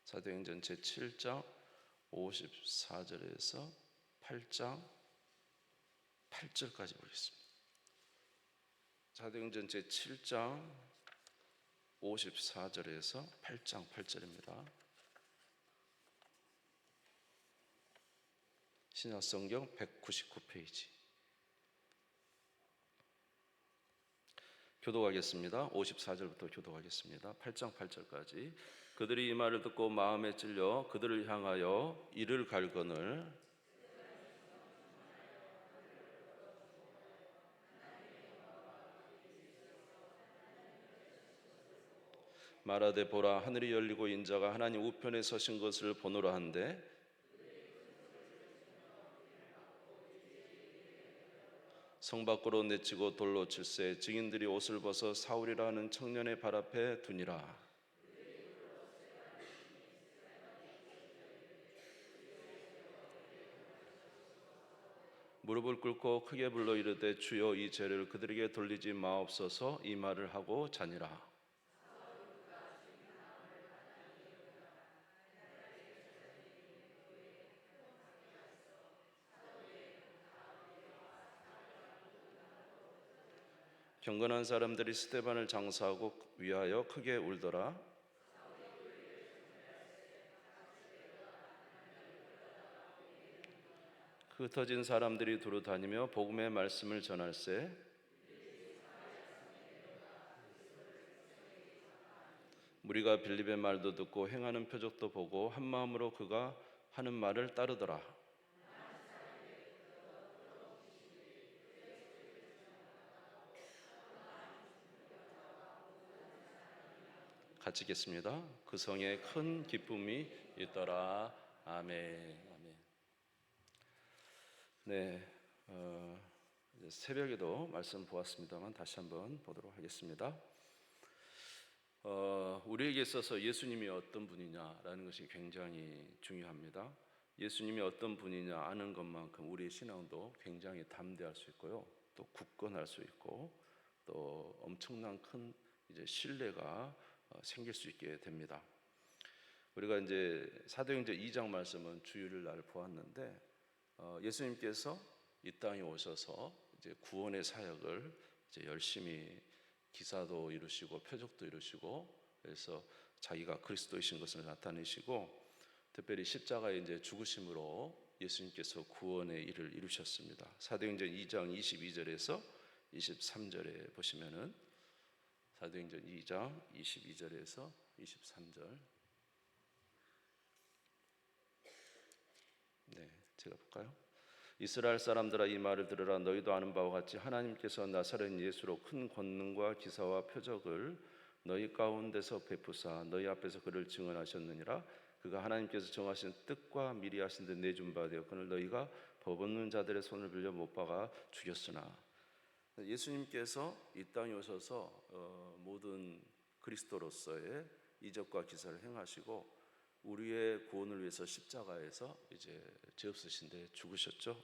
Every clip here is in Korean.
사도행전 제7장 54절에서 8장 8절까지 보겠습니다. 사도행전 제7장 54절에서 8장 8절입니다. 신약성경 199페이지. 교독하겠습니다. 54절부터 교독하겠습니다. 8장 8절까지. 그들이 이 말을 듣고 마음에 찔려 그들을 향하여 이를 갈거늘 말하되 보라, 하늘이 열리고 인자가 하나님 우편에 서신 것을 보노라 한데, 성 밖으로 내치고 돌로 칠세 증인들이 옷을 벗어 사울이라 하는 청년의 발 앞에 두니라. 무릎을 꿇고 크게 불러 이르되 주여 이 죄를 그들에게 돌리지 마옵소서. 이 말을 하고 자니라. 경건한 사람들이 스데반을 장사하고 위하여 크게 울더라. 흩어진 사람들이 두루 다니며 복음의 말씀을 전할세 무리가 빌립의 말도 듣고 행하는 표적도 보고 한 마음으로 그가 하는 말을 따르더라. 같이 읽겠습니다. 그 성에 큰 기쁨이 있더라. 아멘. 아멘. 네, 새벽에도 말씀 보았습니다만 다시 한번 보도록 하겠습니다. 우리에게 있어서 예수님이 어떤 분이냐라는 것이 굉장히 중요합니다. 예수님이 어떤 분이냐 아는 것만큼 우리의 신앙도 굉장히 담대할 수 있고요, 또 굳건할 수 있고, 또 엄청난 큰 이제 신뢰가 생길 수 있게 됩니다. 우리가 이제 사도행전 2장 말씀은 주일을 날 보았는데, 예수님께서 이 땅에 오셔서 이제 구원의 사역을 이제 열심히 기사도 이루시고 표적도 이루시고, 그래서 자기가 그리스도이신 것을 나타내시고, 특별히 십자가에 이제 죽으심으로 예수님께서 구원의 일을 이루셨습니다. 사도행전 2장 22절에서 23절에 보시면은, 사도행전 2장 22절에서 23절. 네, 제가 볼까요? 이스라엘 사람들아 이 말을 들으라. 너희도 아는 바와 같이 하나님께서 나사렛 예수로 큰 권능과 기사와 표적을 너희 가운데서 베푸사 너희 앞에서 그를 증언하셨느니라. 그가 하나님께서 정하신 뜻과 미리 하신 듯 내준 바 되었거늘 너희가 법 없는 자들의 손을 빌려 못 박아 죽였으나. 예수님께서 이 땅에 오셔서 모든 그리스도로서의 이적과 기사를 행하시고 우리의 구원을 위해서 십자가에서 이제 죄 없으신 데 죽으셨죠.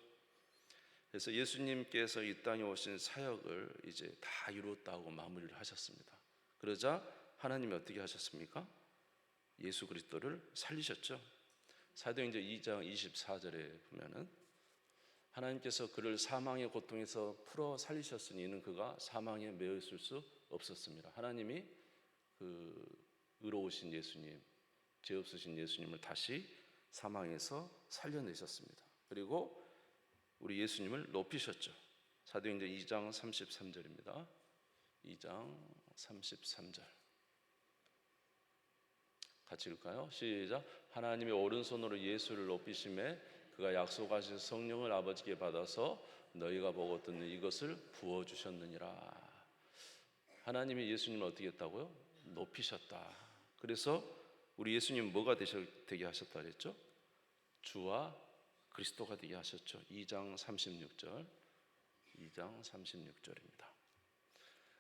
그래서 예수님께서 이 땅에 오신 사역을 이제 다 이루었다고 마무리를 하셨습니다. 그러자 하나님이 어떻게 하셨습니까? 예수 그리스도를 살리셨죠. 사도행전 2장 24절에 보면은 하나님께서 그를 사망의 고통에서 풀어 살리셨으니 이는 그가 사망에 매여 있을 수 없었습니다. 하나님이 그 의로우신 예수님, 죄 없으신 예수님을 다시 사망에서 살려내셨습니다. 그리고 우리 예수님을 높이셨죠. 사도행전 2장 33절입니다. 2장 33절 같이 읽을까요? 시작. 하나님이 오른손으로 예수를 높이심에 그가 약속하신 성령을 아버지께 받아서 너희가 보고 듣는 이것을 부어주셨느니라. 하나님이 예수님을 어떻게 했다고요? 높이셨다. 그래서 우리 예수님 뭐가 되게 하셨다 그랬죠? 주와 그리스도가 되게 하셨죠. 2장 36절. 2장 36절입니다.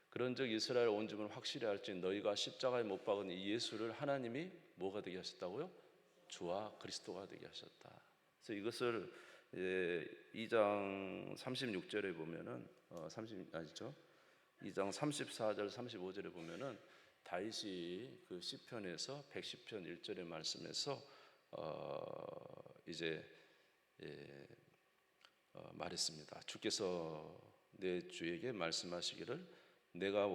그런즉 이스라엘 온 집은 확실히 알지 너희가 십자가에 못 박은 이 예수를 하나님이 뭐가 되게 하셨다고요? 주와 그리스도가 되게 하셨다. 그래서 이것을 2장 36절에 보면은 2장 34절 35절에 보면은 다윗이 그 시편에서 110편 1절의 말씀에서 이제 말했습니다. 주께서 내 주에게 말씀하시기를 내가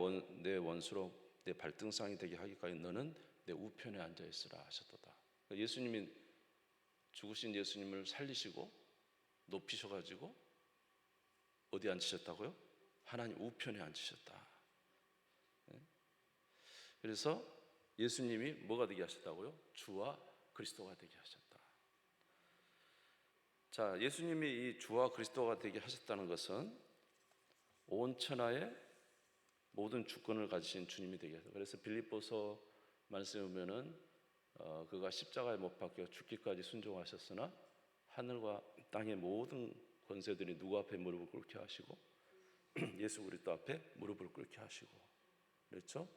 내 원수로 내 발등상이 되게 하기까지 너는 내 우편에 앉아 있으라 하셨도다. 예수님이 죽으신 예수님을 살리시고 높이셔가지고 어디 앉으셨다고요? 하나님 우편에 앉으셨다. 그래서 예수님이 뭐가 되게 하셨다고요? 주와 그리스도가 되게 하셨다. 자, 예수님이 이 주와 그리스도가 되게 하셨다는 것은 온 천하의 모든 주권을 가지신 주님이 되게 하셨다. 그래서 빌립보서 말씀에 보면은 그가 십자가에 못 박혀 죽기까지 순종하셨으나 하늘과 땅의 모든 권세들이 누구 앞에 무릎을 꿇게 하시고 예수 그리스도 앞에 무릎을 꿇게 하시고, 그렇죠?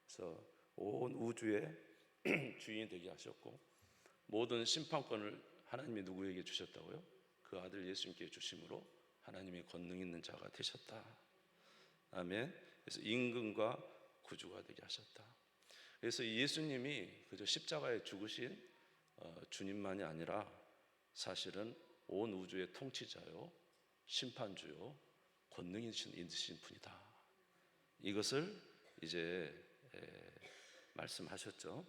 그래서 온 우주의 주인이 되게 하셨고 모든 심판권을 하나님이 누구에게 주셨다고요? 그 아들 예수님께 주심으로 하나님의 권능 있는 자가 되셨다. 아멘. 그래서 임금과 구주가 되게 하셨다. 그래서 예수님이 그저 십자가에 죽으신 주님만이 아니라 사실은 온 우주의 통치자요, 심판주요, 권능이 있으신 분이다. 이것을 이제 말씀하셨죠.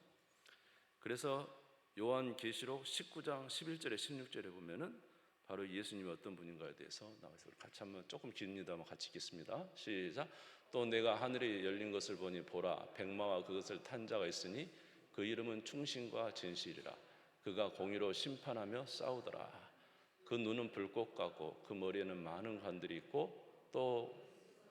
그래서 요한계시록 19장 11절에 16절에 보면은 바로 예수님이 어떤 분인가에 대해서 나와서 같이 한번, 조금 깁니다만 같이 읽겠습니다. 시작. 또 내가 하늘이 열린 것을 보니 보라 백마와 그것을 탄 자가 있으니 그 이름은 충신과 진실이라. 그가 공의로 심판하며 싸우더라. 그 눈은 불꽃 같고 그 머리에는 많은 관들이 있고 또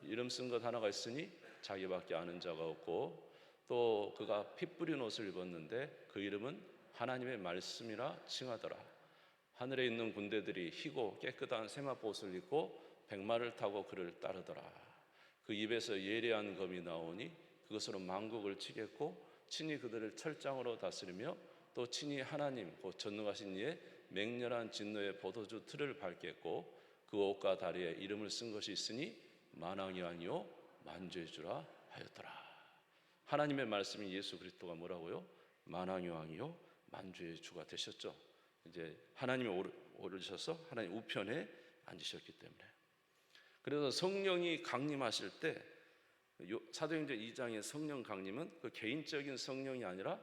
이름 쓴 것 하나가 있으니 자기밖에 아는 자가 없고 또 그가 피 뿌린 옷을 입었는데 그 이름은 하나님의 말씀이라 칭하더라. 하늘에 있는 군대들이 희고 깨끗한 세마포옷을 입고 백마를 타고 그를 따르더라. 그 입에서 예리한 검이 나오니 그것으로 만국을 치겠고 친히 그들을 철장으로 다스리며 또 친히 하나님 곧 전능하신 이의 맹렬한 진노의 포도주 틀을 밟겠고 그 옷과 다리에 이름을 쓴 것이 있으니 만왕이 아니요 만주의 주라 하였더라. 하나님의 말씀이 예수 그리스도가 뭐라고요? 만왕의 왕이요 만주의 주가 되셨죠. 이제 하나님이 오르셔서 하나님 우편에 앉으셨기 때문에. 그래서 성령이 강림하실 때 사도행전 2장의 성령 강림은 그 개인적인 성령이 아니라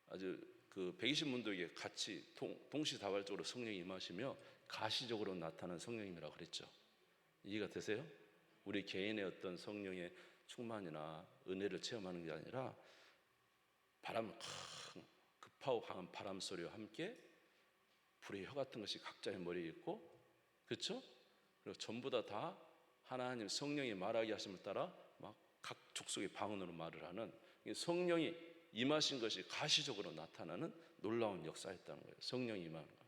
아주 그 120문도에게 같이 동시다발적으로 성령이 임하시며 가시적으로 나타난 성령님이라고 그랬죠. 이해가 되세요? 우리 개인의 어떤 성령의 충만이나 은혜를 체험하는 게 아니라 급하고 강한 바람 소리와 함께 불의 혀 같은 것이 각자의 머리에 있고, 그렇죠? 그리고 전부 다 하나님 성령이 말하게 하심을 따라 막 각 족속의 방언으로 말을 하는, 성령이 임하신 것이 가시적으로 나타나는 놀라운 역사였다는 거예요. 성령이 임하는 거.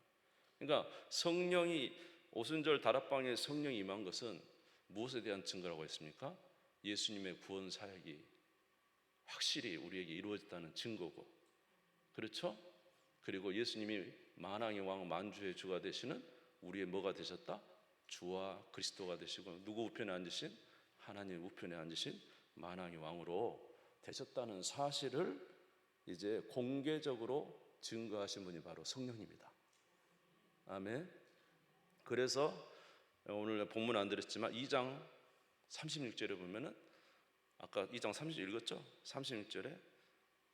그러니까 성령이 오순절 다락방에 성령이 임한 것은 무엇에 대한 증거라고 했습니까? 예수님의 구원 사역이 확실히 우리에게 이루어졌다는 증거고, 그렇죠? 그리고 예수님이 만왕의 왕 만주의 주가 되시는 우리의 뭐가 되셨다? 주와 그리스도가 되시고 누구 우편에 앉으신? 하나님 우편에 앉으신 만왕의 왕으로 되셨다는 사실을 이제 공개적으로 증거하신 분이 바로 성령입니다. 아멘. 그래서 오늘 본문 안 드렸지만 2장 36절에 보면은 아까 2장 30절 읽었죠? 36절에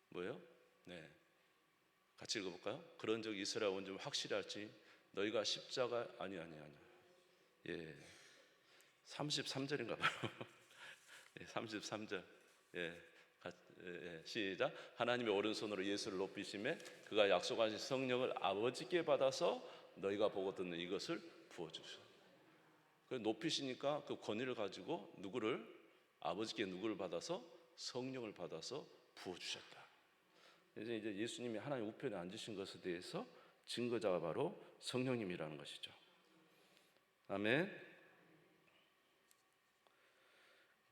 뭐예요? 네, 같이 읽어볼까요? 그런 적 이스라엘 온 좀 확실히 알지 너희가 십자가 아니 예, 33절인가 봐요. 예, 33절. 예, 시작. 하나님의 오른손으로 예수를 높이심에 그가 약속하신 성령을 아버지께 받아서 너희가 보고 듣는 이것을 부어주셨다. 높이시니까 그 권위를 가지고 누구를, 아버지께 누구를 받아서? 성령을 받아서 부어주셨다. 이제 예수님이 하나님 우편에 앉으신 것에 대해서 증거자가 바로 성령님이라는 것이죠. 아멘.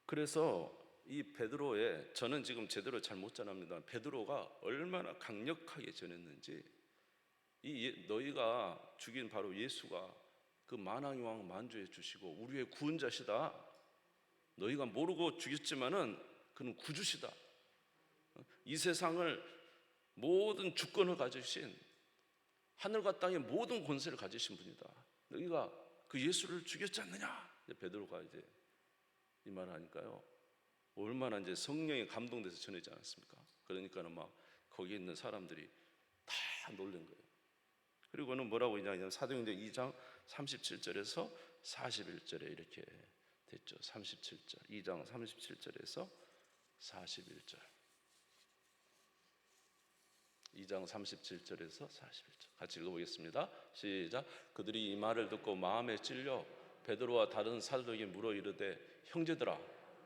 그래서 이 베드로의, 저는 지금 제대로 잘 못 전합니다. 베드로가 얼마나 강력하게 전했는지, 너희가 죽인 바로 예수가 그 만왕의 왕 만주해 주시고 우리의 구원자시다. 너희가 모르고 죽였지만은 그는 구주시다. 이 세상을 모든 주권을 가지신, 하늘과 땅의 모든 권세를 가지신 분이다. 너희가 그 예수를 죽였지 않느냐? 베드로가 이제 이 말을 하니까요, 얼마나 이제 성령에 감동돼서 전하지 않았습니까? 그러니까는 막 거기 있는 사람들이 다 놀란 거예요. 그리고는 뭐라고 했냐면 사도행전 2장 37절에서 41절에 이렇게 됐죠. 37절, 2장 37절에서 41절, 2장 37절에서 41절 같이 읽어보겠습니다. 시작. 그들이 이 말을 듣고 마음에 찔려 베드로와 다른 사도에게 물어 이르되 형제들아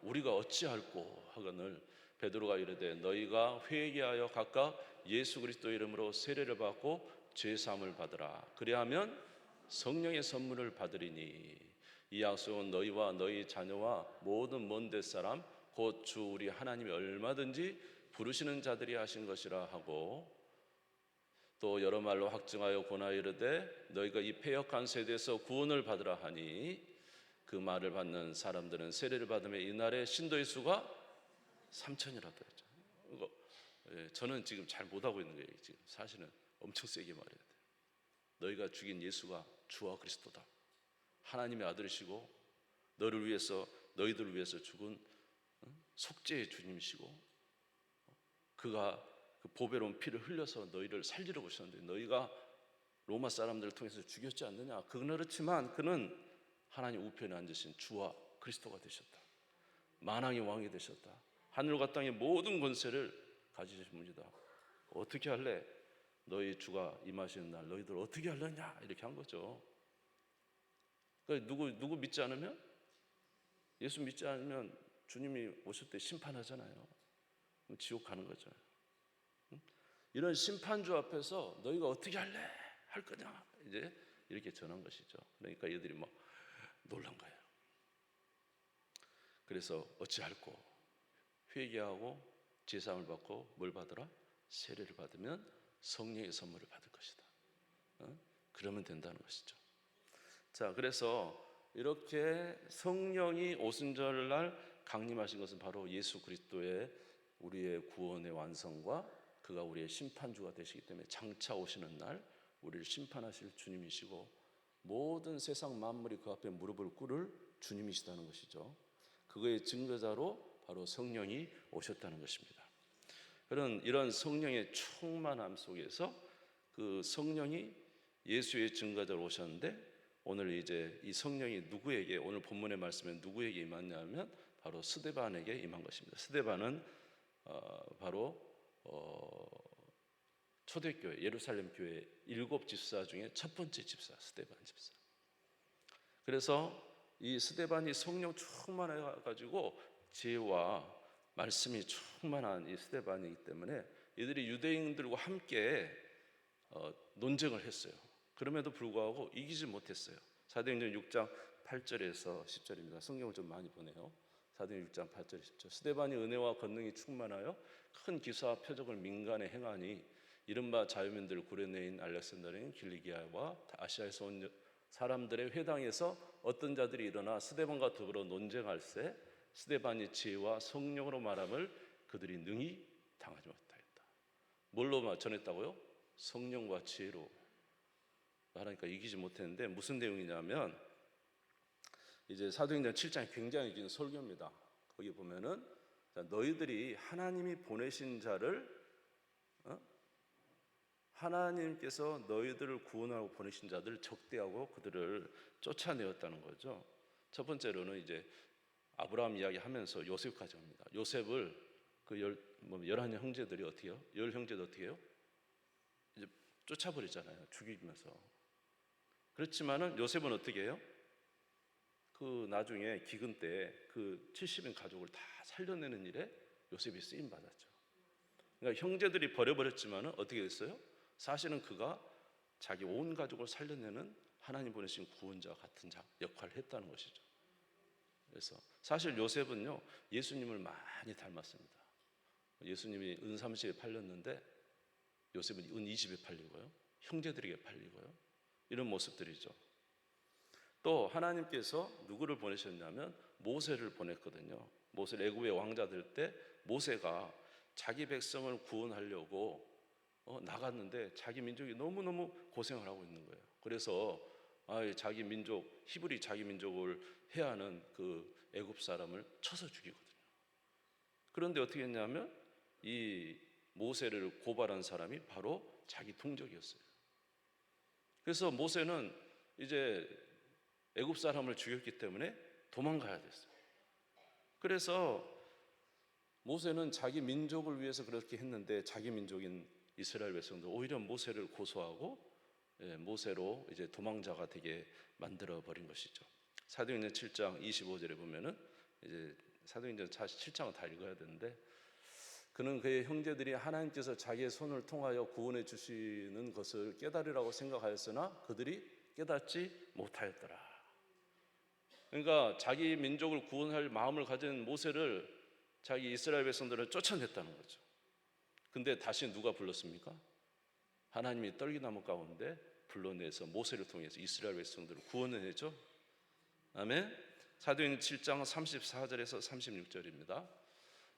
우리가 어찌할꼬 하거늘 베드로가 이르되 너희가 회개하여 각각 예수 그리스도 이름으로 세례를 받고 죄 사함을 받으라. 그리하면 성령의 선물을 받으리니 이 약속은 너희와 너희 자녀와 모든 먼 데 사람 곧 주 우리 하나님이 얼마든지 부르시는 자들이 하신 것이라 하고, 또 여러 말로 확증하여 권하여 이르되 너희가 이 패역한 세대에서 구원을 받으라 하니 그 말을 받는 사람들은 세례를 받으며 이날의 신도의 수가 3,000이라고 했죠. 이거 저는 지금 잘 못하고 있는 거예요. 지금 사실은 엄청 세게 말해야 돼요. 너희가 죽인 예수가 주와 그리스도다. 하나님의 아들이시고 너희를 위해서, 너희들을 위해서 죽은 속죄의 주님이시고 그가 그 보배로운 피를 흘려서 너희를 살리러 오셨는데 너희가 로마 사람들을 통해서 죽였지 않느냐? 그건 그렇지만 그는 하나님 우편에 앉으신 주와 그리스도가 되셨다. 만왕의 왕이 되셨다. 하늘과 땅의 모든 권세를 가지신 분이다. 어떻게 할래? 너희 주가 임하시는 날 너희들 어떻게 하려냐? 이렇게 한 거죠. 그러니까 누구 믿지 않으면, 예수 믿지 않으면 주님이 오실 때 심판하잖아요. 지옥 가는 거죠. 이런 심판주 앞에서 너희가 어떻게 할래? 할 거냐? 이제 이렇게 전한 것이죠. 그러니까 얘들이 막 놀란 거예요. 그래서 어찌할꼬? 회개하고 제사함을 받고 뭘 받으라? 세례를 받으면 성령의 선물을 받을 것이다. 그러면 된다는 것이죠. 자, 그래서 이렇게 성령이 오순절날 강림하신 것은 바로 예수 그리스도의 우리의 구원의 완성과 그가 우리의 심판주가 되시기 때문에 장차 오시는 날 우리를 심판하실 주님이시고 모든 세상 만물이 그 앞에 무릎을 꿇을 주님이시다는 것이죠. 그거의 증거자로 바로 성령이 오셨다는 것입니다. 그런 이런 성령의 충만함 속에서 그 성령이 예수의 증거자로 오셨는데, 오늘 이제 이 성령이 누구에게, 오늘 본문의 말씀에 누구에게 임했냐면 바로 스데반에게 임한 것입니다. 스데반은 바로 초대교회 예루살렘 교회 7 집사 중에 첫 번째 집사, 스데반 집사. 그래서 이 스데반이 성령 충만해 가지고 지혜와 말씀이 충만한 이 스데반이기 때문에 이들이 유대인들과 함께 논쟁을 했어요. 그럼에도 불구하고 이기지 못했어요. 사도행전 6장 8절에서 10절입니다. 성경을 좀 많이 보네요. 사도행전 6장 8절 10절. 스데반이 은혜와 권능이 충만하여 큰 기사와 표적을 민간에 행하니 이른바 자유민들 구레네인 알렉산더인 길리기아와 아시아에서 온 사람들의 회당에서 어떤 자들이 일어나 스데반과 더불어 논쟁할세 스데반이 지혜와 성령으로 말함을 그들이 능히 당하지 못하였다. 뭘로 전했다고요? 성령과 지혜로 말하니까 이기지 못했는데 무슨 내용이냐면 이제 사도행전 7장이 굉장히 긴 설교입니다. 거기 보면은 너희들이 하나님이 보내신 자를 하나님께서 너희들을 구원하고 보내신 자들을 적대하고 그들을 쫓아내었다는 거죠. 첫 번째로는 이제 아브라함 이야기하면서 요셉까지 합니다. 요셉을 그 11 형제들이 어떻게 해요? 10 형제들 어떻게 해요? 이제 쫓아버리잖아요. 죽이면서. 그렇지만은 요셉은 어떻게 해요? 그 나중에 기근 때 그 70인 가족을 다 살려내는 일에 요셉이 쓰임 받았죠. 그러니까 형제들이 버려버렸지만은 어떻게 됐어요? 사실은 그가 자기 온 가족을 살려내는 하나님 보내신 구원자 같은 역할을 했다는 것이죠. 그래서 사실 요셉은요 예수님을 많이 닮았습니다. 예수님이 은 30에 팔렸는데 요셉은 은 20에 팔리고요, 형제들에게 팔리고요, 이런 모습들이죠. 또 하나님께서 누구를 보내셨냐면 모세를 보냈거든요. 모세를 애굽의 왕자 될 때 모세가 자기 백성을 구원하려고 나갔는데 자기 민족이 너무너무 고생을 하고 있는 거예요. 그래서 자기 민족, 히브리 자기 민족을 해하는 그 애굽 사람을 쳐서 죽이거든요. 그런데 어떻게 했냐면 이 모세를 고발한 사람이 바로 자기 동족이었어요. 그래서 모세는 이제 애굽 사람을 죽였기 때문에 도망가야 됐어요. 그래서 모세는 자기 민족을 위해서 그렇게 했는데 자기 민족인 이스라엘 백성도 오히려 모세를 고소하고 모세로 이제 도망자가 되게 만들어 버린 것이죠. 사도행전 7장 25절에 보면은 이제 사도행전 7장은 다 읽어야 되는데, 그는 그의 형제들이 하나님께서 자기의 손을 통하여 구원해 주시는 것을 깨달으라고 생각하였으나 그들이 깨닫지 못하였더라. 그러니까 자기 민족을 구원할 마음을 가진 모세를 자기 이스라엘 백성들을 쫓아냈다는 거죠. 근데 다시 누가 불렀습니까? 하나님이 떨기나무 가운데 불러내서 모세를 통해서 이스라엘 백성들을 구원해내죠. 아멘. 사도행전 7장 34절에서 36절입니다.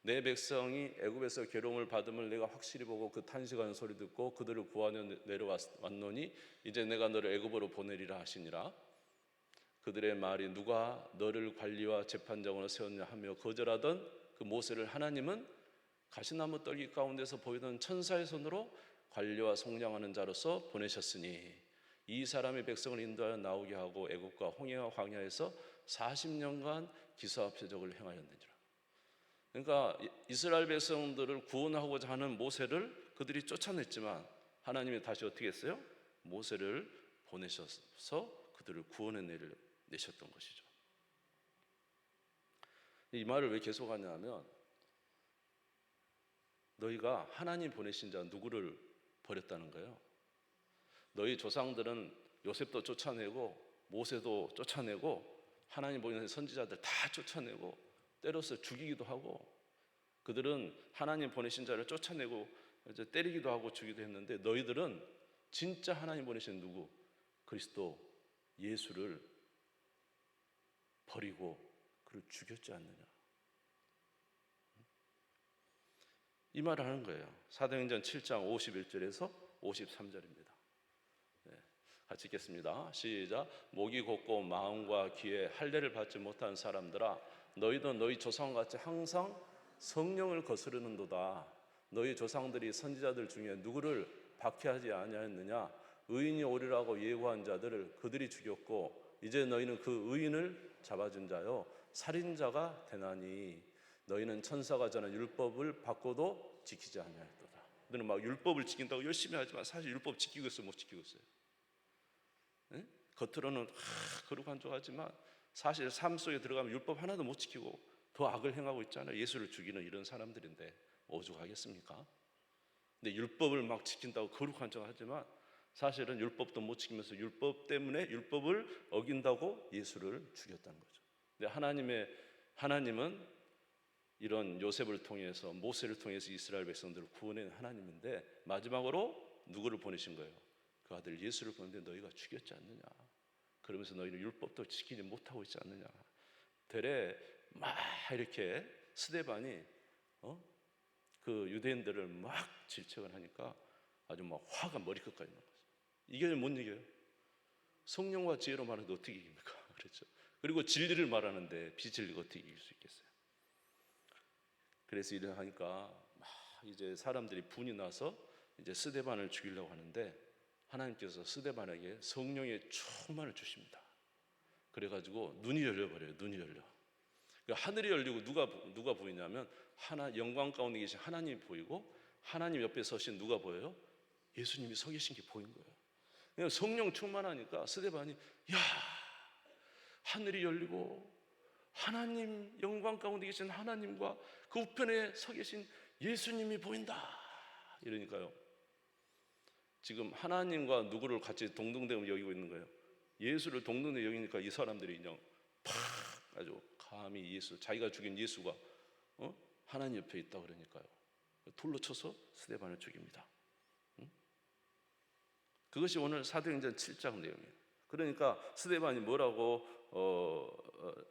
내 백성이 애굽에서 괴로움을 받음을 내가 확실히 보고 그 탄식하는 소리 듣고 그들을 구하려 내려왔노니 이제 내가 너를 애굽으로 보내리라 하시니라. 그들의 말이 누가 너를 관리와 재판장으로 세웠냐 하며 거절하던 그 모세를 하나님은 가시나무 떨기 가운데서 보이던 천사의 손으로 관리와 속량하는 자로서 보내셨으니 이 사람의 백성을 인도하여 나오게 하고 애굽과 홍해와 광야에서 40년간 기사와 표적을 행하였느니라. 그러니까 이스라엘 백성들을 구원하고자 하는 모세를 그들이 쫓아냈지만 하나님이 다시 어떻게 했어요? 모세를 보내셔서 그들을 구원해내셨던 것이죠. 이 말을 왜 계속하냐면 너희가 하나님 보내신 자 누구를 버렸다는 거예요. 너희 조상들은 요셉도 쫓아내고 모세도 쫓아내고 하나님 보내신 선지자들 다 쫓아내고 때려서 죽이기도 하고 그들은 하나님 보내신 자를 쫓아내고 이제 때리기도 하고 죽이기도 했는데 너희들은 진짜 하나님 보내신 누구? 그리스도 예수를 버리고 그를 죽였지 않느냐. 이 말을 하는 거예요. 사도행전 7장 51절에서 53절입니다. 같이 읽겠습니다. 시작. 목이 곧고 마음과 귀에 할례를 받지 못한 사람들아 너희도 너희 조상같이 항상 성령을 거스르는도다. 너희 조상들이 선지자들 중에 누구를 박해하지 아니하였느냐. 의인이 오리라고 예고한 자들을 그들이 죽였고 이제 너희는 그 의인을 잡아준 자요 살인자가 되나니 너희는 천사가 전한 율법을 받고도 지키지 아니하였도다. 너는 막 율법을 지킨다고 열심히 하지만 사실 율법 지키고 있어요, 못 지키고 있어요? 네? 겉으로는 거룩한 척하지만 사실 삶 속에 들어가면 율법 하나도 못 지키고 더 악을 행하고 있잖아요. 예수를 죽이는 이런 사람들인데 오죽하겠습니까? 근데 율법을 막 지킨다고 거룩한 척하지만 사실은 율법도 못 지키면서 율법 때문에 율법을 어긴다고 예수를 죽였다는 거죠. 근데 하나님은 이런 요셉을 통해서 모세를 통해서 이스라엘 백성들을 구원한 하나님인데 마지막으로 누구를 보내신 거예요? 그 아들 예수를 보냈는데 너희가 죽였지 않느냐. 그러면서 너희는 율법도 지키지 못하고 있지 않느냐. 되레 막 이렇게 스데반이 그 유대인들을 막 질책을 하니까 아주 막 화가 머리끝까지 난 거죠. 이게 못 이겨요. 성령과 지혜로 말하는데 어떻게 이깁니까? 그렇죠. 그리고 진리를 말하는데 비진리가 어떻게 이길 수 있겠어요? 그래서 이래 하니까 막 이제 사람들이 분이 나서 이제 스데반을 죽이려고 하는데 하나님께서 스데반에게 성령의 충만을 주십니다. 그래가지고 눈이 열려버려요. 눈이 열려. 하늘이 열리고 누가 보이냐면 영광 가운데 계신 하나님이 보이고 하나님 옆에 서신 누가 보여요? 예수님이 서 계신 게 보인 거예요. 성령 충만하니까 스데반이 야 하늘이 열리고 하나님 영광 가운데 계신 하나님과 그 우편에 서 계신 예수님이 보인다 이러니까요. 지금 하나님과 누구를 같이 동등됨을 여기고 있는 거예요. 예수를 동등되게 여기니까 이 사람들이 그냥 팍 아주 감히 예수 자기가 죽인 예수가 하나님 옆에 있다 그러니까요. 돌로 쳐서 스데반을 죽입니다. 그것이 오늘 사도행전 7장 내용이에요. 그러니까 스데반이 뭐라고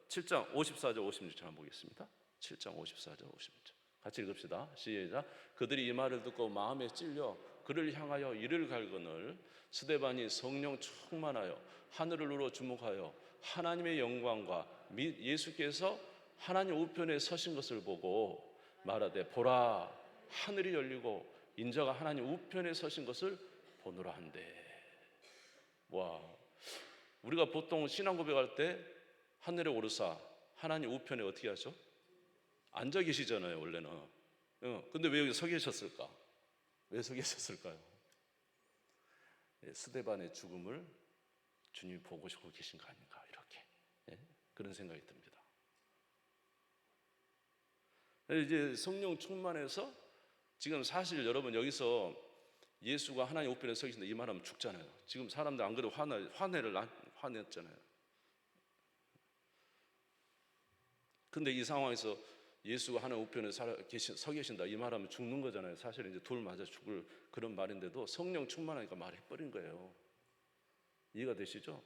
7장 54절 56절 한번 보겠습니다. 7장 54절 56절 같이 읽읍시다. 시작. 그들이 이 말을 듣고 마음에 찔려 그를 향하여 이를 갈거늘 스데반이 성령 충만하여 하늘을 우러 주목하여 하나님의 영광과 및 예수께서 하나님 우편에 서신 것을 보고 말하되 보라 하늘이 열리고 인자가 하나님 우편에 서신 것을 보노라 한대. 와, 우리가 보통 신앙 고백할 때 하늘에 오르사 하나님 우편에 어떻게 하죠? 앉아 계시잖아요, 원래는. 근데 왜 여기 서 계셨을까? 왜 서 계셨을까요? 스데반의 죽음을 주님이 보고 싶어 계신 거 아닌가, 이렇게. 그런 생각이 듭니다. 이제 성령 충만해서 지금 사실 여러분 여기서 예수가 하나님 우편에 서 계신다 이 말하면 죽잖아요. 지금 사람들 안 그래도 화냈잖아요. 근데 이 상황에서 예수가 하나님 우편에 서 계신다 이 말하면 죽는 거잖아요. 사실 이제 돌 맞아 죽을 그런 말인데도 성령 충만하니까 말해버린 거예요. 이해가 되시죠?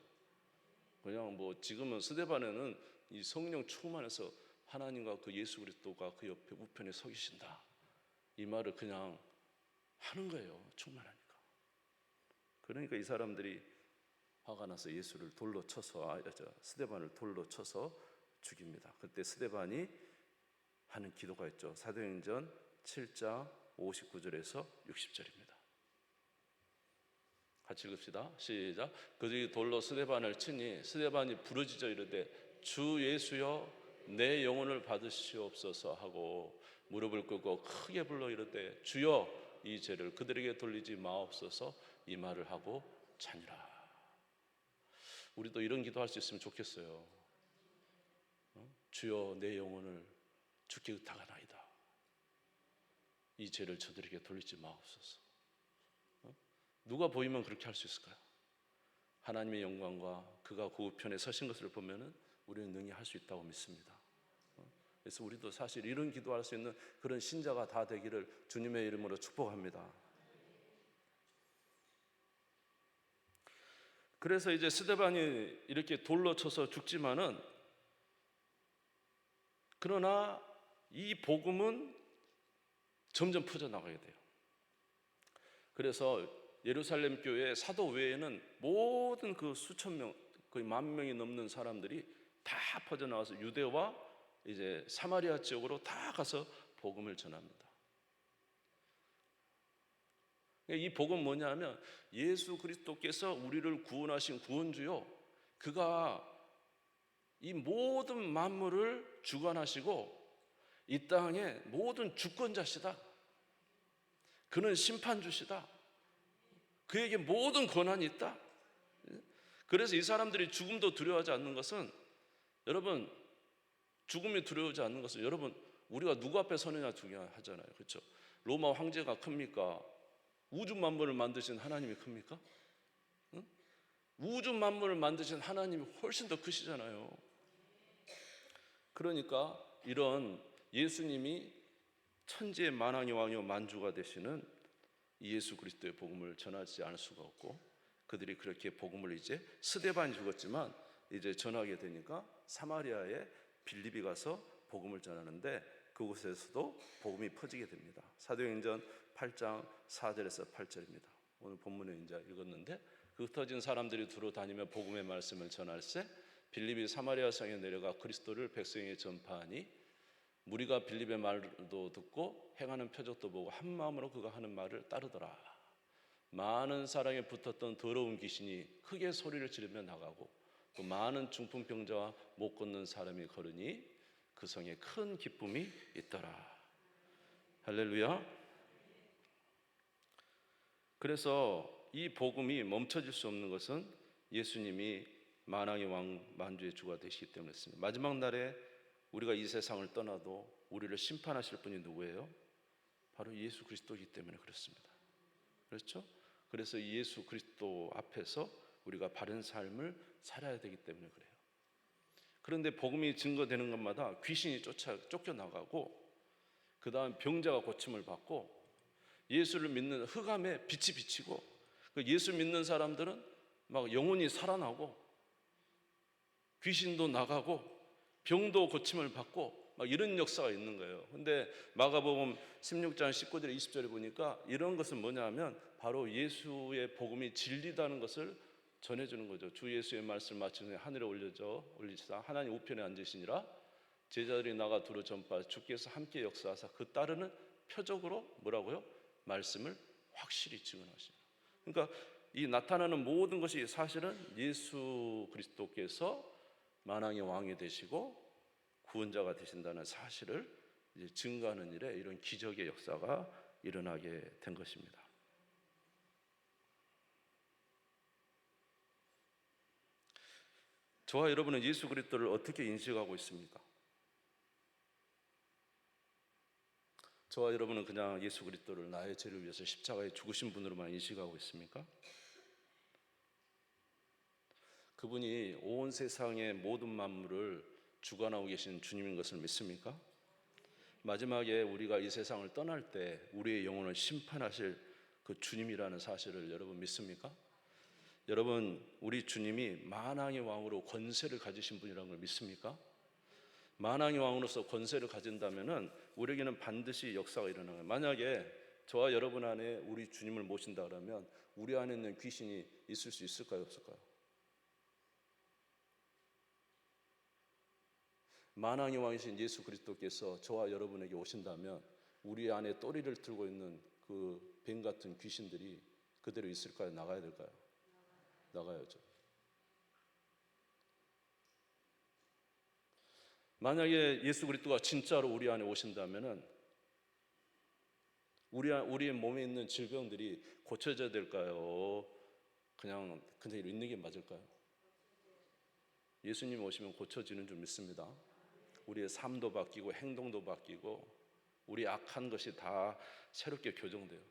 그냥 뭐 지금은 스데반에는 이 성령 충만해서 하나님과 그 예수 그리스도가 그 옆에 우편에 서 계신다 이 말을 그냥 하는 거예요. 충만하니까. 그러니까 이 사람들이 화가 나서 예수를 돌로 쳐서 스데반을 돌로 쳐서 죽입니다. 그때 스데반이 하는 기도가 있죠. 사도행전 7장 59절에서 60절입니다. 같이 읽읍시다. 시작. 그들이 돌로 스데반을 치니 스데반이 부르짖어 이르되 주 예수여 내 영혼을 받으시옵소서 하고 무릎을 꿇고 크게 불러 이르되 주여 이 죄를 그들에게 돌리지 마옵소서 이 말을 하고 자니라. 우리도 이런 기도할 수 있으면 좋겠어요. 주여 내 영혼을 주께 의탁하나이다. 이 죄를 저들에게 돌리지 마옵소서. 누가 보이면 그렇게 할 수 있을까요? 하나님의 영광과 그가 그 우편에 서신 것을 보면은 우리는 능히 할 수 있다고 믿습니다. 그래서 우리도 사실 이런 기도할 수 있는 그런 신자가 다 되기를 주님의 이름으로 축복합니다. 그래서 이제 스데반이 이렇게 돌로 쳐서 죽지만은 그러나 이 복음은 점점 퍼져나가게 돼요. 그래서 예루살렘 교회 사도 외에는 모든 그 수천 명, 거의 10,000명이 넘는 사람들이 다 퍼져나와서 유대와 이제 사마리아 지역으로 다 가서 복음을 전합니다. 이 복음 뭐냐면 예수 그리스도께서 우리를 구원하신 구원주요, 그가 이 모든 만물을 주관하시고 이 땅의 모든 주권자시다. 그는 심판주시다. 그에게 모든 권한이 있다. 그래서 이 사람들이 죽음도 두려워하지 않는 것은, 여러분 죽음이 두려워하지 않는 것은, 여러분 우리가 누구 앞에 서느냐 중요하잖아요. 그렇죠? 로마 황제가 큽니까? 우주 만물을 만드신 하나님이 큽니까? 응? 우주 만물을 만드신 하나님이 훨씬 더 크시잖아요. 그러니까 이런 예수님이 천지의 만왕의 왕이요 만주가 되시는 이 예수 그리스도의 복음을 전하지 않을 수가 없고, 그들이 그렇게 복음을 이제 스데반이 죽었지만 이제 전하게 되니까 사마리아에 빌립이 가서 복음을 전하는데 그곳에서도 복음이 퍼지게 됩니다. 사도행전 8장 4절에서 8절입니다. 오늘 본문에 이제 읽었는데, 그 흩어진 사람들이 두루 다니며 복음의 말씀을 전할세 빌립이 사마리아 성에 내려가 그리스도를 백성에게 전파하니 무리가 빌립의 말도 듣고 행하는 표적도 보고 한 마음으로 그가 하는 말을 따르더라. 많은 사랑에 붙었던 더러운 귀신이 크게 소리를 지르며 나가고 또 많은 중풍병자와 못 걷는 사람이 걸으니 그 성에 큰 기쁨이 있더라. 할렐루야. 그래서 이 복음이 멈춰질 수 없는 것은 예수님이 만왕의 왕 만주의 주가 되시기 때문에 그렇습니다. 마지막 날에 우리가 이 세상을 떠나도 우리를 심판하실 분이 누구예요? 바로 예수 그리스도이기 때문에 그렇습니다. 그렇죠? 그래서 예수 그리스도 앞에서 우리가 바른 삶을 살아야 되기 때문에 그래요. 그런데 복음이 증거되는 것마다 귀신이 쫓겨나가고 그 다음 병자가 고침을 받고 예수를 믿는 흑암에 빛이 비치고 예수 믿는 사람들은 막 영혼이 살아나고 귀신도 나가고 병도 고침을 받고 막 이런 역사가 있는 거예요. 근데 마가복음 16장 19절 20절에 보니까 이런 것은 뭐냐면 바로 예수의 복음이 진리다는 것을 전해주는 거죠. 주 예수의 말씀을 마치는 하늘에 올리시다 하나님 우편에 앉으시니라 제자들이 나가 두루 전파하사 주께서 함께 역사하사 그 따르는 표적으로 뭐라고요? 말씀을 확실히 증언하시라. 그러니까 이 나타나는 모든 것이 사실은 예수 그리스도께서 만왕의 왕이 되시고 구원자가 되신다는 사실을 이제 증거하는 일에 이런 기적의 역사가 일어나게 된 것입니다. 저와 여러분은 예수 그리스도를 어떻게 인식하고 있습니까? 저와 여러분은 그냥 예수 그리스도를 나의 죄를 위해서 십자가에 죽으신 분으로만 인식하고 있습니까? 그분이 온 세상의 모든 만물을 주관하고 계신 주님인 것을 믿습니까? 마지막에 우리가 이 세상을 떠날 때 우리의 영혼을 심판하실 그 주님이라는 사실을 여러분 믿습니까? 여러분, 우리 주님이 만왕의 왕으로 권세를 가지신 분이라는 걸 믿습니까? 만왕의 왕으로서 권세를 가진다면은 우리에게는 반드시 역사가 일어나는 거예요. 만약에 저와 여러분 안에 우리 주님을 모신다 그러면 우리 안에 있는 귀신이 있을 수 있을까요, 없을까요? 만왕의 왕이신 예수 그리스도께서 저와 여러분에게 오신다면 우리 안에 또리를 들고 있는 그 뱀 같은 귀신들이 그대로 있을까요? 나가야 될까요? 나가야죠. 만약에 예수 그리스도가 진짜로 우리 안에 오신다면은 우리의 몸에 있는 질병들이 고쳐져야 될까요? 그냥 그대로 있는 게 맞을까요? 예수님 오시면 고쳐지는 줄 믿습니다. 우리의 삶도 바뀌고 행동도 바뀌고 우리 악한 것이 다 새롭게 교정돼요.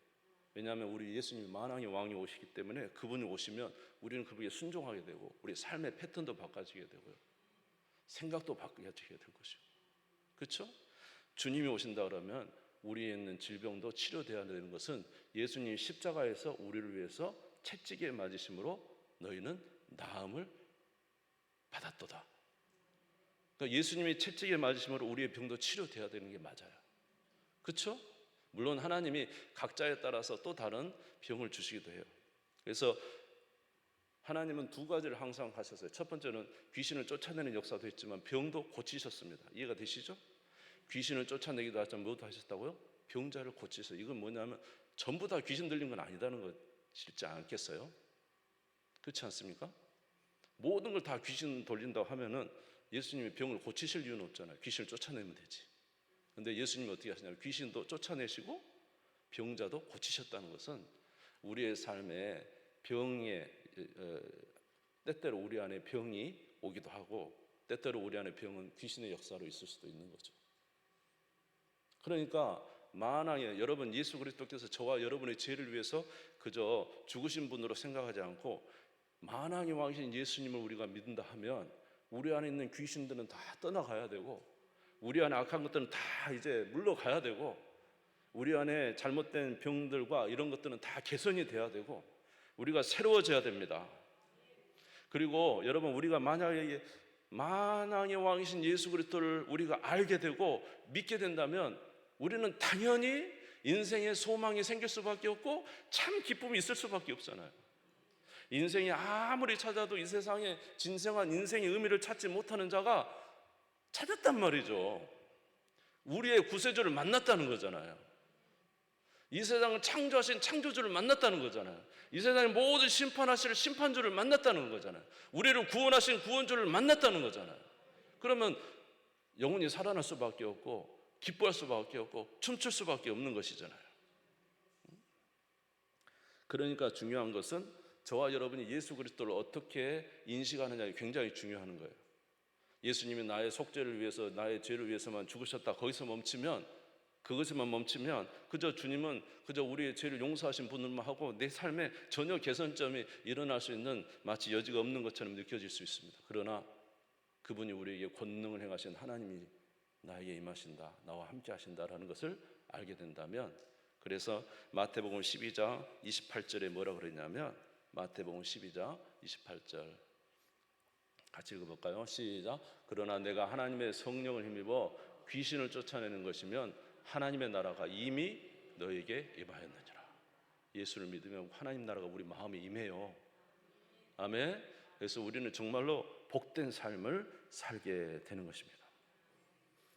왜냐하면 우리 예수님이 만왕의 왕이 오시기 때문에 그분이 오시면 우리는 그분에게 순종하게 되고 우리 삶의 패턴도 바꿔지게 되고요. 생각도 바뀌어지게 될 것이고, 그렇죠? 주님이 오신다 그러면 우리에 있는 질병도 치료되어야 되는 것은 예수님이 십자가에서 우리를 위해서 채찍에 맞으심으로 너희는 나음을 받았도다. 그러니까 예수님이 채찍에 맞으심으로 우리의 병도 치료되어야 되는 게 맞아요. 그렇죠? 물론 하나님이 각자에 따라서 또 다른 병을 주시기도 해요. 그래서 하나님은 두 가지를 항상 하셨어요. 첫 번째는 귀신을 쫓아내는 역사도 했지만 병도 고치셨습니다. 이해가 되시죠? 귀신을 쫓아내기도 하지만 뭐도 하셨다고요? 병자를 고치셨어요. 이건 뭐냐면 전부 다 귀신 들린 건 아니다는 것이지 않겠어요? 그렇지 않습니까? 모든 걸 다 귀신 돌린다고 하면은 예수님이 병을 고치실 이유는 없잖아요. 귀신을 쫓아내면 되지. 근데 예수님이 어떻게 하시냐면 귀신도 쫓아내시고 병자도 고치셨다는 것은 우리의 삶에 병에 때때로 우리 안에 병이 오기도 하고 때때로 우리 안에 병은 귀신의 역사로 있을 수도 있는 거죠. 그러니까 만왕에 여러분 예수 그리스도께서 저와 여러분의 죄를 위해서 그저 죽으신 분으로 생각하지 않고 만왕의 왕이신 예수님을 우리가 믿는다 하면 우리 안에 있는 귀신들은 다 떠나가야 되고 우리 안에 악한 것들은 다 이제 물러가야 되고 우리 안에 잘못된 병들과 이런 것들은 다 개선이 돼야 되고 우리가 새로워져야 됩니다. 그리고 여러분 우리가 만약에 만왕의 왕이신 예수 그리스도를 우리가 알게 되고 믿게 된다면 우리는 당연히 인생에 소망이 생길 수밖에 없고 참 기쁨이 있을 수밖에 없잖아요. 인생이 아무리 찾아도 이 세상에 진정한 인생의 의미를 찾지 못하는 자가 찾았단 말이죠. 우리의 구세주를 만났다는 거잖아요. 이 세상을 창조하신 창조주를 만났다는 거잖아요. 이 세상의 모든 심판하실 심판주를 만났다는 거잖아요. 우리를 구원하신 구원주를 만났다는 거잖아요. 그러면 영혼이 살아날 수밖에 없고 기뻐할 수밖에 없고 춤출 수밖에 없는 것이잖아요. 그러니까 중요한 것은 저와 여러분이 예수 그리스도를 어떻게 인식하느냐가 굉장히 중요한 거예요. 예수님이 나의 속죄를 위해서 나의 죄를 위해서만 죽으셨다 거기서 멈추면 그것에만 멈추면 그저 주님은 그저 우리의 죄를 용서하신 분들만 하고 내 삶에 전혀 개선점이 일어날 수 있는 마치 여지가 없는 것처럼 느껴질 수 있습니다. 그러나 그분이 우리에게 권능을 행하신 하나님이 나에게 임하신다, 나와 함께 하신다라는 것을 알게 된다면 그래서 마태복음 12장 28절에 뭐라고 그랬냐면 마태복음 12장 28절 같이 읽어볼까요? 시작. 그러나 내가 하나님의 성령을 힘입어 귀신을 쫓아내는 것이면 하나님의 나라가 이미 너에게 임하였느니라. 예수를 믿으면 하나님 나라가 우리 마음에 임해요. 아멘. 그래서 우리는 정말로 복된 삶을 살게 되는 것입니다.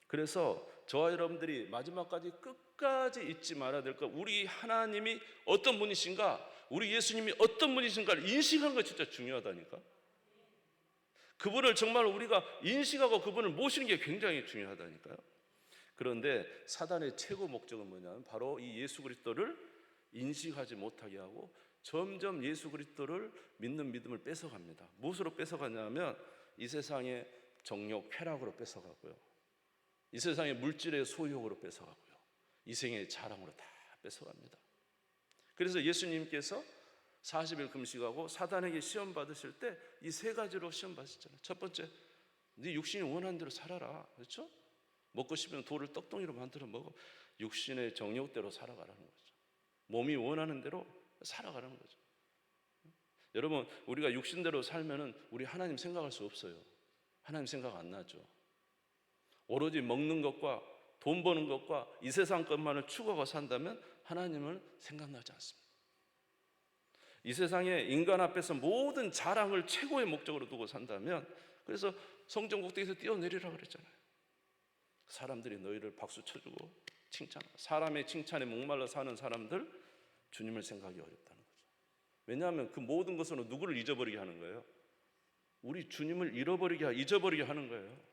그래서 저와 여러분들이 마지막까지 끝까지 잊지 말아야 될 것, 우리 하나님이 어떤 분이신가, 우리 예수님이 어떤 분이신가를 인식하는 것 진짜 중요하다니까. 그분을 정말 우리가 인식하고 그분을 모시는 게 굉장히 중요하다니까요. 그런데 사단의 최고 목적은 뭐냐면 바로 이 예수 그리스도를 인식하지 못하게 하고 점점 예수 그리스도를 믿는 믿음을 뺏어갑니다. 무엇으로 뺏어가냐면 이 세상의 정욕, 쾌락으로 뺏어가고요, 이 세상의 물질의 소유욕으로 뺏어가고요, 이 생의 자랑으로 다 뺏어갑니다. 그래서 예수님께서 40일 금식하고 사단에게 시험 받으실 때 이 세 가지로 시험 받으셨잖아요. 첫 번째, 네 육신이 원하는 대로 살아라. 그렇죠? 먹고 싶으면 돌을 떡덩이로 만들어 먹어. 육신의 정욕대로 살아가라는 거죠. 몸이 원하는 대로 살아가라는 거죠. 여러분, 우리가 육신대로 살면은 우리 하나님 생각할 수 없어요. 하나님 생각 안 나죠. 오로지 먹는 것과 돈 버는 것과 이 세상 것만을 추구하고 산다면 하나님은 생각나지 않습니다. 이 세상에 인간 앞에서 모든 자랑을 최고의 목적으로 두고 산다면, 그래서 성전 꼭대기에서 뛰어내리라 그랬잖아요. 사람들이 너희를 박수 쳐주고 칭찬하고, 사람의 칭찬에 목말라 사는 사람들 주님을 생각하기 어렵다는 거죠. 왜냐하면 그 모든 것으로 누구를 잊어버리게 하는 거예요? 우리 주님을 잊어버리게 하는 거예요.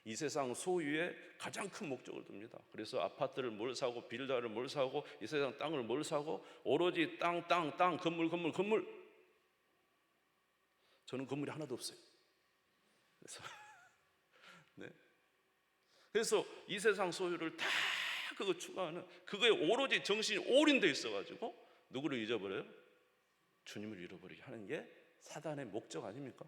이 세상 소유에 가장 큰 목적을 둡니다. 그래서 아파트를 뭘 사고, 빌라를 뭘 사고, 이 세상 땅을 뭘 사고, 오로지 땅, 건물. 저는 건물이 하나도 없어요. 그래서 이 세상 소유를 다 그거 추구하는, 그거에 오로지 정신이 올인되어 있어가지고 누구를 잊어버려요? 주님을 잃어버리게 하는 게 사단의 목적 아닙니까?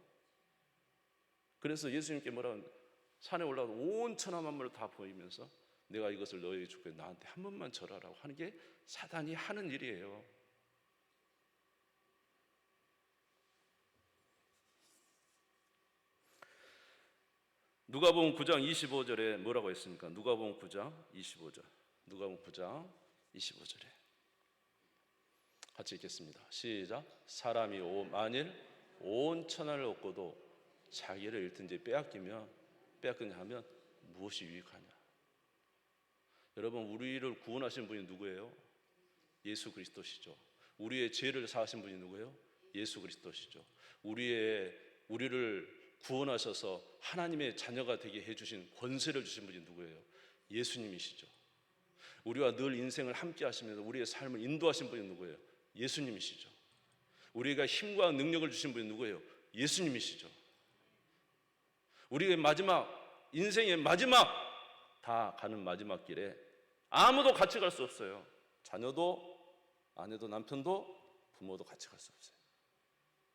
그래서 예수님께 뭐라고, 산에 올라가서 온 천하 만물을 다 보이면서 내가 이것을 너에게 줄게, 나한테 한 번만 절하라고 하는 게 사단이 하는 일이에요. 누가복음 9장 25절에 뭐라고 했습니까? 누가복음 9장 25절. 누가복음 9장 25절에 같이 읽겠습니다. 시작. 사람이 만일 온 천하를 얻고도 자기를 잃든지 빼앗기냐 하면 무엇이 유익하냐? 여러분, 우리를 구원하신 분이 누구예요? 예수 그리스도시죠. 우리의 죄를 사하신 분이 누구예요? 예수 그리스도시죠. 우리를 구원하셔서 하나님의 자녀가 되게 해주신 권세를 주신 분이 누구예요? 예수님이시죠. 우리와 늘 인생을 함께 하시면서 우리의 삶을 인도하신 분이 누구예요? 예수님이시죠. 우리가 힘과 능력을 주신 분이 누구예요? 예수님이시죠. 우리의 인생의 마지막, 다 가는 마지막 길에 아무도 같이 갈 수 없어요. 자녀도, 아내도, 남편도, 부모도 같이 갈 수 없어요.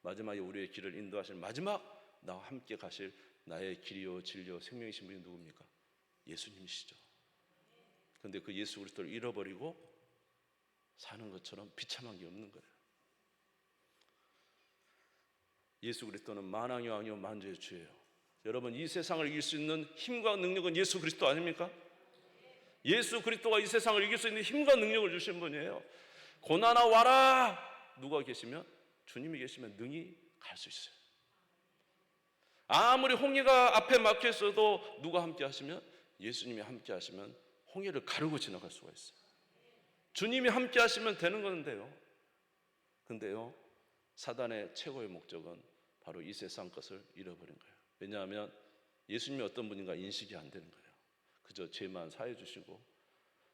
마지막에 우리의 길을 인도하실 마지막, 나와 함께 가실 나의 길이요 진리요 생명이신 분이 누굽니까? 예수님이시죠. 그런데 그 예수 그리스도를 잃어버리고 사는 것처럼 비참한 게 없는 거예요. 예수 그리스도는 만왕의 왕이요 만주의 주예요. 여러분, 이 세상을 이길 수 있는 힘과 능력은 예수 그리스도 아닙니까? 예수 그리스도가 이 세상을 이길 수 있는 힘과 능력을 주신 분이에요. 고난아 와라. 누가 계시면, 주님이 계시면 능히 갈 수 있어요. 아무리 홍해가 앞에 막혀 있어도 누가 함께 하시면, 예수님이 함께 하시면 홍해를 가르고 지나갈 수가 있어요. 주님이 함께 하시면 되는 건데요. 근데요, 사단의 최고의 목적은 바로 이 세상 것을 잃어버린 거예요. 왜냐하면 예수님이 어떤 분인가 인식이 안 되는 거예요. 그저 죄만 사해 주시고,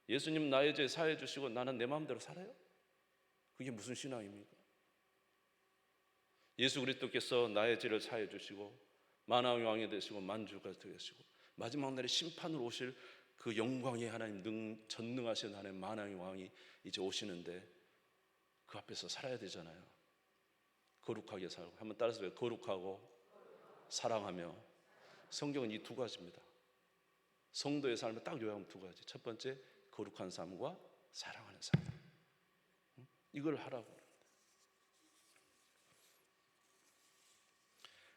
예수님 나의 죄 사해 주시고 나는 내 마음대로 살아요? 그게 무슨 신앙입니까? 예수 그리스도께서 나의 죄를 사해 주시고 만왕의 왕이 되시고 만주가 되시고 마지막 날에 심판으로 오실 그 영광의 하나님, 전능하신 하나님 만왕의 왕이 이제 오시는데 그 앞에서 살아야 되잖아요. 거룩하게 살고. 한번 따라서 해요. 거룩하고 사랑하며. 성경은 이 두 가지입니다. 성도의 삶을 딱 요약하면 두 가지. 첫 번째, 거룩한 삶과 사랑하는 삶. 이걸 하라고.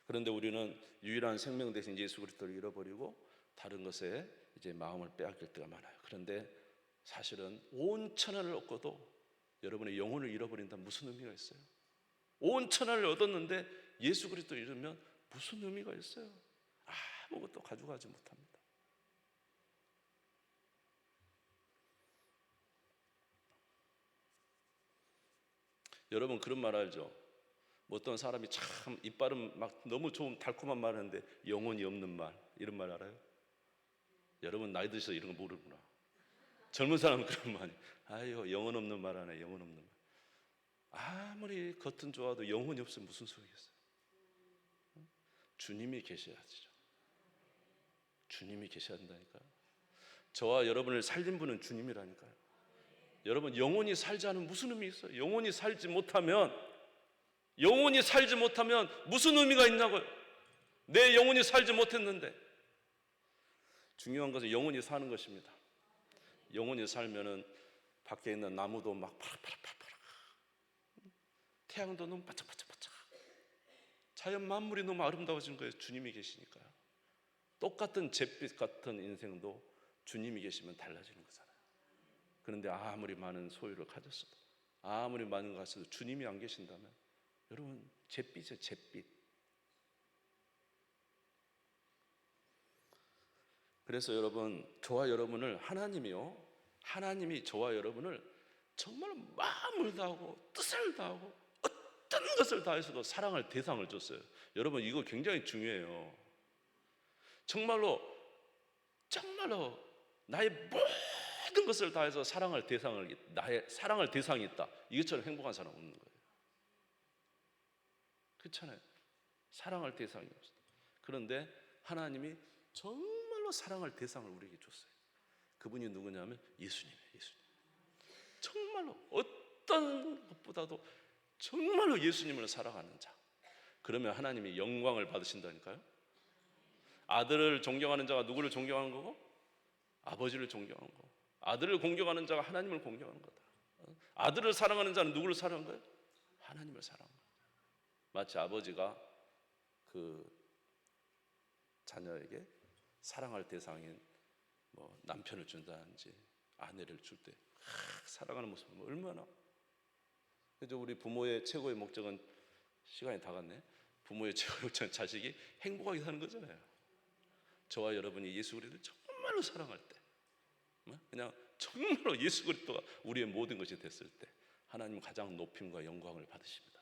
그런데 우리는 유일한 생명 대신 예수 그리스도를 잃어버리고 다른 것에 이제 마음을 빼앗길 때가 많아요. 그런데 사실은 온 천하를 얻고도 여러분의 영혼을 잃어버린다면 무슨 의미가 있어요? 온 천하를 얻었는데 예수 그리스도 잃으면 무슨 의미가 있어요? 아무것도 가져가지 못합니다. 여러분 그런 말 알죠? 뭐 어떤 사람이 참 이빨은 막 너무 좋은 달콤한 말 하는데 영혼이 없는 말, 이런 말 알아요? 여러분 나이 드셔서 이런 거 모르구나. 젊은 사람은 그런 말이, 아유 영혼 없는 말 하네, 영혼 없는 말. 아무리 겉은 좋아도 영혼이 없으면 무슨 소용이겠어요? 주님이 계셔야죠. 주님이 계셔야 한다니까요. 저와 여러분을 살린 분은 주님이라니까요. 여러분 영혼이 살지 않으면 무슨 의미 있어요? 영혼이 살지 못하면 무슨 의미가 있냐고요? 내 영혼이 살지 못했는데. 중요한 것은 영혼이 사는 것입니다. 영혼이 살면은 밖에 있는 나무도 막 파랗파랗, 태양도 너무 반짝반짝반짝, 자연 만물이 너무 아름다워진 거예요. 주님이 계시니까요. 똑같은 잿빛 같은 인생도 주님이 계시면 달라지는 거잖아요. 그런데 아무리 많은 소유를 가졌어도, 아무리 많은 것 같아도 주님이 안 계신다면 여러분 잿빛이에요, 잿빛. 그래서 여러분, 저와 여러분을 하나님이 저와 여러분을 정말 마음을 다하고 뜻을 다하고 어떤 것을 다해서도 사랑할 대상을 줬어요. 여러분 이거 굉장히 중요해요. 정말로 나의 모든 것을 다해서 나의 사랑할 대상이 있다. 이것처럼 행복한 사람 없는 거예요. 그렇잖아요. 사랑할 대상이 없어요. 그런데 하나님이 정말로 사랑할 대상을 우리에게 줬어요. 그분이 누구냐면 예수님이에요. 예수님. 정말로 어떤 것보다도 정말로 예수님을 사랑하는 자. 그러면 하나님이 영광을 받으신다니까요. 아들을 존경하는 자가 누구를 존경하는 거고? 아버지를 존경하는 거고. 아들을 공경하는 자가 하나님을 공경하는 거다. 아들을 사랑하는 자는 누구를 사랑하는 거예요? 하나님을 사랑하는 거예요. 마치 아버지가 그 자녀에게 사랑할 대상인 뭐 남편을 준다든지 아내를 줄 때 사랑하는 모습은 얼마나. 그래서 우리 부모의 최고의 목적은, 시간이 다 갔네. 부모의 최고의 목적은 자식이 행복하게 사는 거잖아요. 저와 여러분이 예수 그리스도를 정말로 사랑할 때, 그냥 정말로 예수 그리스도가 우리의 모든 것이 됐을 때 하나님은 가장 높임과 영광을 받으십니다.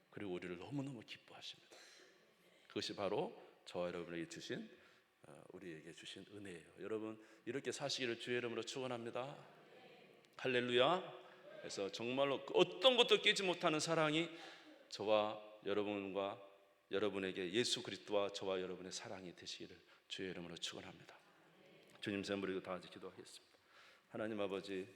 그리고 우리를 너무너무 기뻐하십니다. 그것이 바로 저와 여러분에게 주신, 우리에게 주신 은혜예요. 여러분 이렇게 사시기를 주의 이름으로 축원합니다. 할렐루야. 그래서 정말로 어떤 것도 깨지 못하는 사랑이 저와 여러분과 여러분에게, 예수 그리스도와 저와 여러분의 사랑이 되시기를 주의 이름으로 축원합니다. 주님, 제물이고 다 같이 기도하겠습니다. 하나님 아버지,